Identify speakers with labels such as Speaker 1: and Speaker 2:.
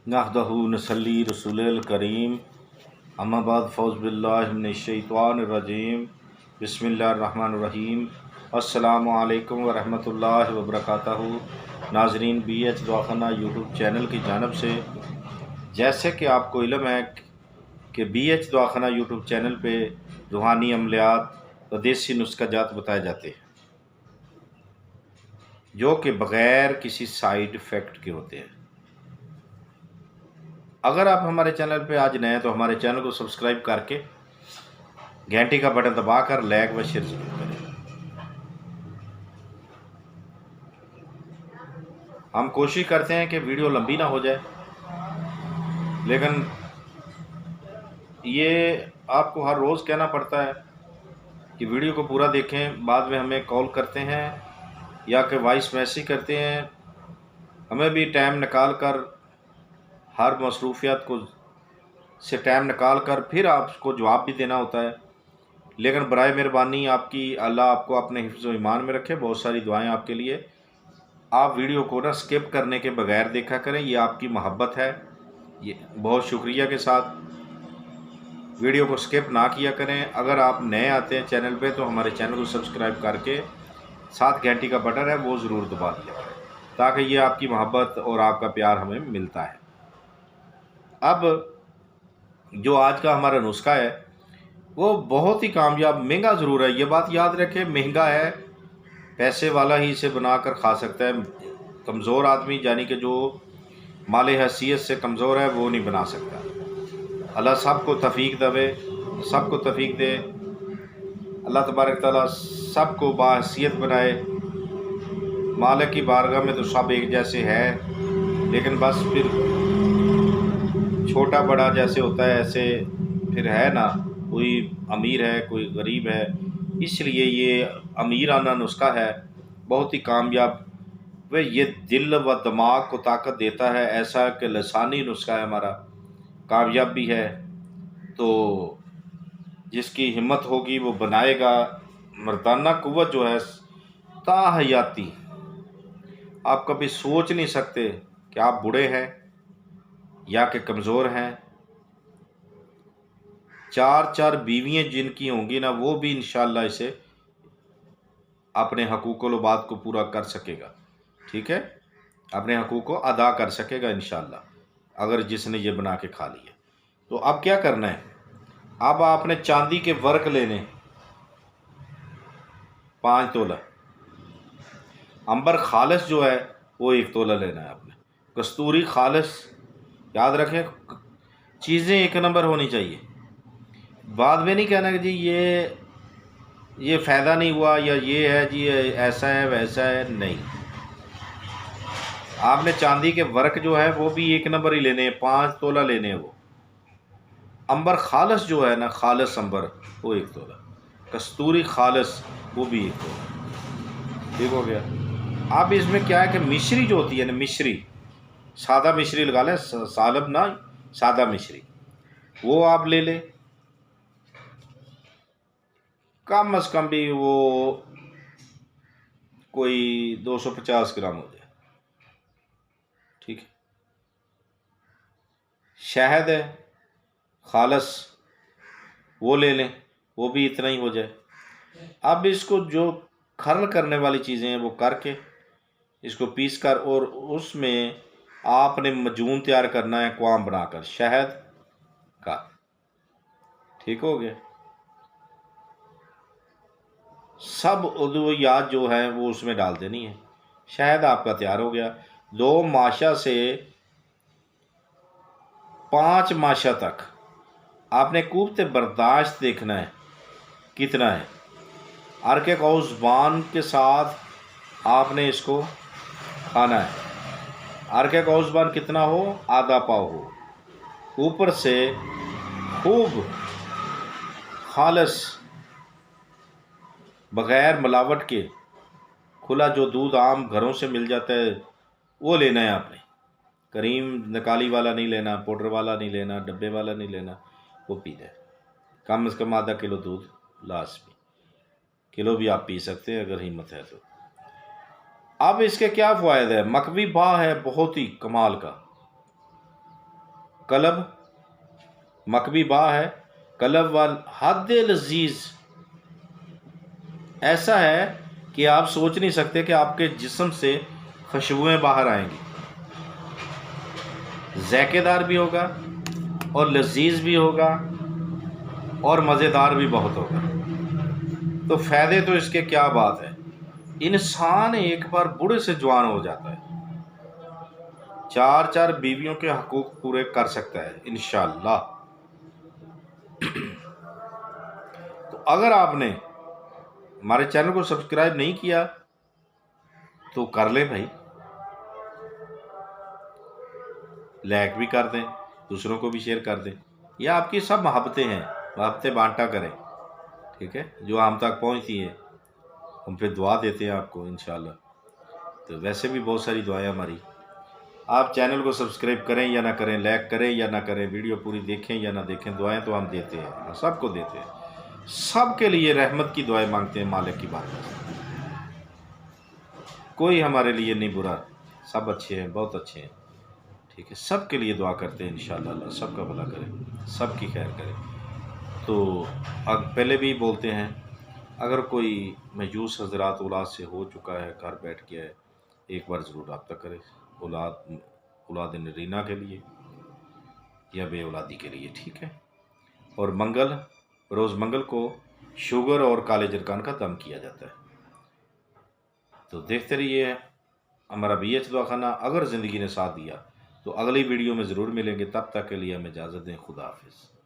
Speaker 1: नहदहु नसल्ली रसूलिल करीम अम्मा बाद फ़ौज़ बिल्लाहि मिनश्शैतानिर्रजीम बिस्मिल्लाहिर्रहमानिर्रहीम अस्सलामु अलैकुम व रहमतुल्लाहि व बरकातहू। नाज़रीन, BH दवाखाना यूट्यूब चैनल की जानिब से, जैसे कि आपको इल्म है कि BH दवाखाना यूट्यूब चैनल पे रूहानी अमलियात व देसी नुस्ख़ाजात बताए जाते हैं जो कि बग़ैर किसी साइड इफ़ेक्ट के होते हैं। अगर आप हमारे चैनल पे आज नए हैं तो हमारे चैनल को सब्सक्राइब करके घंटी का बटन दबाकर लाइक व शेयर जरूर करें। हम कोशिश करते हैं कि वीडियो लंबी ना हो जाए, लेकिन ये आपको हर रोज़ कहना पड़ता है कि वीडियो को पूरा देखें। बाद में हमें कॉल करते हैं या कि वॉइस मैसेज करते हैं, हमें भी टाइम निकाल कर, हर मसरूफियत को से टाइम निकाल कर फिर आपको जवाब भी देना होता है। लेकिन बराए मेहरबानी आपकी, अल्लाह आपको अपने हिफ्ज़ व ईमान में रखे। बहुत सारी दुआएं आपके लिए। आप वीडियो को ना स्किप करने के बगैर देखा करें, ये आपकी मोहब्बत है। ये बहुत शुक्रिया के साथ वीडियो को स्किप ना किया करें। अगर आप नए आते हैं चैनल पे तो हमारे चैनल को सब्सक्राइब करके साथ घंटी का बटन है वो ज़रूर दबा दिया करें, ताकि ये आपकी मोहब्बत और आपका प्यार हमें मिलता है। अब जो आज का हमारा नुस्खा है वो बहुत ही कामयाब, महंगा ज़रूर है, ये बात याद रखें। महंगा है, पैसे वाला ही इसे बनाकर खा सकता है। कमज़ोर आदमी, यानी कि जो माले हैसियत से कमज़ोर है, वो नहीं बना सकता। अल्लाह सबको तौफीक देवे, सबको तौफीक दे। अल्लाह तबारक तआला सबको बाहैसियत बनाए। मालिक की बारगाह में तो सब एक जैसे है, लेकिन बस फिर छोटा बड़ा जैसे होता है ऐसे फिर है ना, कोई अमीर है कोई गरीब है। इसलिए ये अमीराना नुस्खा है, बहुत ही कामयाब। वह ये दिल व दिमाग को ताकत देता है। ऐसा कि लसानी नुस्खा है हमारा, कामयाब भी है। तो जिसकी हिम्मत होगी वो बनाएगा। मर्दाना कुव्वत जो है ताहयाती, आप कभी सोच नहीं सकते कि आप बूढ़े हैं या कि कमज़ोर हैं। 4 बीवियाँ जिनकी होंगी ना, वो भी इंशाअल्लाह इसे अपने हकूक़ुल बात को पूरा कर सकेगा। ठीक है, अपने हकूक़ को अदा कर सकेगा इंशाअल्लाह, अगर जिसने ये बना के खा लिया। तो अब क्या करना है, अब आपने चांदी के वर्क लेने 5 तोला। अंबर खालिस जो है वो 1 तोला लेना है आपने। कस्तूरी खालिस, याद रखें चीज़ें एक नंबर होनी चाहिए। बाद में नहीं कहना कि जी ये फ़ायदा नहीं हुआ या ये है जी ऐसा है वैसा है, नहीं। आपने चांदी के वर्क जो है वो भी 1 नंबर ही लेने हैं, 5 तोला लेने हैं वो। अंबर खालिस जो है ना, खालिस अंबर, वो 1 तोला। कस्तूरी खालिस वो भी 1 तोला। ठीक हो गया। अब इसमें क्या है कि मिश्री जो होती है ना, मिश्री, सादा मिश्री लगा लें, सालब ना, सादा मिश्री, वो आप ले लें। कम अज़ कम भी वो कोई 250 ग्राम हो जाए। ठीक है। शहद है खालस, वो ले लें, वो भी इतना ही हो जाए। अब इसको जो खर्ल करने वाली चीज़ें हैं वो करके इसको पीस कर, और उसमें आपने मजून तैयार करना है क्वाम बनाकर शहद का। ठीक हो गया। सब उद्वियात जो है वो उसमें डाल देनी है। शहद आपका तैयार हो गया। 2 माशा से 5 माशा तक आपने कुव्वत बर्दाश्त देखना है कितना है। अर्के कौज़बान के साथ आपने इसको खाना है। अर्के कौज़बान कितना हो, आधा पाव हो। ऊपर से खूब खालिस बग़ैर मिलावट के खुला जो दूध आम घरों से मिल जाता है वो लेना है आपने। करीम निकाली वाला नहीं लेना, पाउडर वाला नहीं लेना, डब्बे वाला नहीं लेना, वो पीना है। कम से कम आधा किलो दूध लाजमी, किलो भी आप पी सकते हैं अगर हिम्मत है तो। अब इसके क्या फ़ायदे हैं। मकवी बा है बहुत ही कमाल का, कलब मकबी बा है, कलब वाल हद लजीज, ऐसा है कि आप सोच नहीं सकते कि आपके जिस्म से खुशबुएं बाहर आएंगी। ज़ायकेदार भी होगा और लजीज भी होगा और मज़ेदार भी बहुत होगा। तो फ़ायदे तो इसके क्या बात है। इंसान एक बार बूढ़े से जवान हो जाता है, 4 बीवियों के हकूक़ पूरे कर सकता है इंशाअल्लाह। तो अगर आपने हमारे चैनल को सब्सक्राइब नहीं किया तो कर ले भाई, लाइक भी कर दें, दूसरों को भी शेयर कर दें। यह आपकी सब मोहब्बतें हैं, मोहब्बतें बांटा करें, ठीक है। जो हम तक पहुंचती है हम पे दुआ देते हैं आपको इंशाअल्लाह। तो वैसे भी बहुत सारी दुआएं हमारी। आप चैनल को सब्सक्राइब करें या ना करें, लाइक करें या ना करें, वीडियो पूरी देखें या ना देखें, दुआएं तो हम देते हैं, सबको देते हैं। सबके लिए रहमत की दुआएं मांगते हैं मालिक की बात। कोई हमारे लिए नहीं बुरा, सब अच्छे हैं, बहुत अच्छे हैं, ठीक है। सबके लिए दुआ करते हैं इंशाअल्लाह, अल्लाह सबका भला करे, सबकी खैर करे। तो अब पहले भी बोलते हैं, अगर कोई मजूस हजरात औलाद से हो चुका है, घर बैठ गया है, एक बार ज़रूर रब्ता करें औलाद नरीना के लिए या बे औलादी के लिए, ठीक है। और रोज़ मंगल को शुगर और काले जरकान का दम किया जाता है। तो देखते रहिए हमारा BH दवाखाना। अगर ज़िंदगी ने साथ दिया तो अगली वीडियो में ज़रूर मिलेंगे, तब तक के लिए हमें इजाज़त दें। खुदा हाफिज़।